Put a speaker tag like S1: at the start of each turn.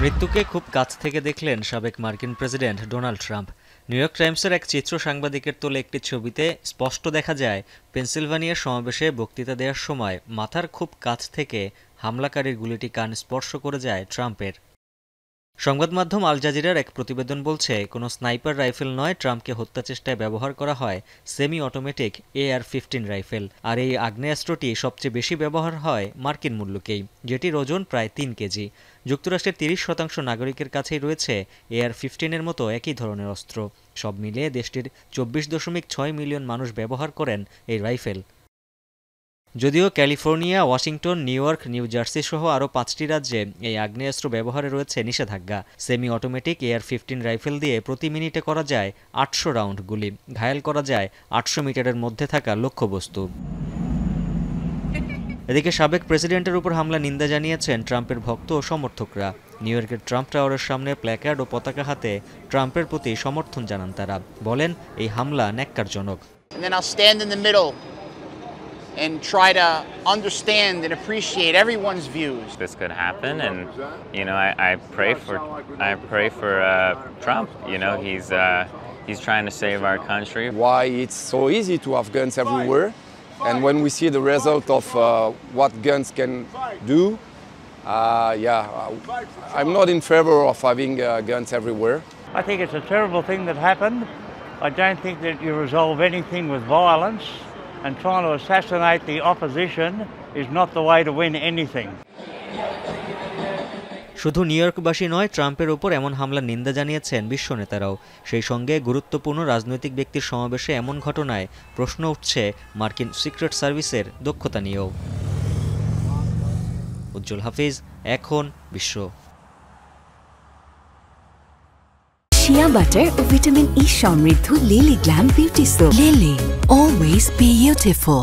S1: মৃত্যুকে খুব কাছ থেকে দেখলেন সাবেক মার্কিন president Donald Trump. New York টাইমসের এক চিত্র সাংবাদিকের তোলা একটি ছবিতে স্পষ্ট দেখা যায় পেনসিলভানিয়ার সমাবেশে বক্তৃতা দেওয়ার সময় মাথার খুব কাছ থেকে হামলাকারীর গুলিটি কান স্পর্শ করে যায় ট্রাম্পের। সংবাদ মাধ্যম আল জাজিরার এক প্রতিবেদন বলছে, কোনো স্নাইপার রাইফেল নয়, ট্রাম্পকে হত্যা চেষ্টায় ব্যবহার করা হয় সেমি অটোমেটিক AR-15 রাইফেল। আর এই আগ্নেয়াস্ত্রটি সবচেয়ে বেশি ব্যবহার হয় মার্কিন মুল্লুকেই, যেটির ওজন প্রায় 3 কেজি। যুক্তরাষ্ট্রের 30% নাগরিকের কাছেই রয়েছে AR-15 মতো একই ধরনের অস্ত্র। সব মিলিয়ে দেশটির 24.6 মিলিয়ন মানুষ ব্যবহার করেন এই রাইফেল। যদিও California, Washington, new York, new jersey সহ আরও 5টি রাজ্যে এই আগ্নেয়াস্ত্র ব্যবহারে রয়েছে নিষেধাজ্ঞা। সেমি অটোমেটিক AR-15 রাইফেল দিয়ে প্রতি মিনিটে করা যায় 800 রাউন্ড গুলি, ঘায়েল করা যায় 800 মিটারের মধ্যে থাকা লক্ষ্যবস্তু। এদিকে সাবেক প্রেসিডেন্টের উপর হামলা নিন্দা জানিয়েছেন ট্রাম্পের ভক্ত ও সমর্থকরা। নিউ ইয়র্কের ট্রাম্প টাওয়ারের সামনে প্ল্যাকার্ড ও পতাকা হাতে ট্রাম্পের প্রতি সমর্থন জানান তারা। বলেন, এই হামলা ন্যাক্কারজনক।
S2: And try to understand and appreciate everyone's views.
S3: This could happen, and I pray for Trump. He's trying to save our country.
S4: Why it's so easy to have guns everywhere, and when we see the result of what guns can do, I'm not in favor of having guns everywhere.
S5: I think it's a terrible thing that happened. I don't think that you resolve anything with violence. And trying to assassinate the opposition is not the way to win anything.
S1: শুধু new ইয়র্কবাসী নয়, ট্রাম্পের উপর এমন হামলার নিন্দা জানিয়েছেন বিশ্ব নেতারাও। সেই সঙ্গে গুরুত্বপূর্ণ রাজনৈতিক ব্যক্তির সমাবেশে এমন ঘটনায় প্রশ্ন উঠছে মার্কিন সিক্রেট সার্ভিসের দক্ষতা নিয়েও। উজ্জ্বল হাফিজ, এখন বিশ্ব।
S6: শিয়া বাটার ও ভিটামিন ই সমৃদ্ধ lily glam beauty soap. Lily, always beautiful.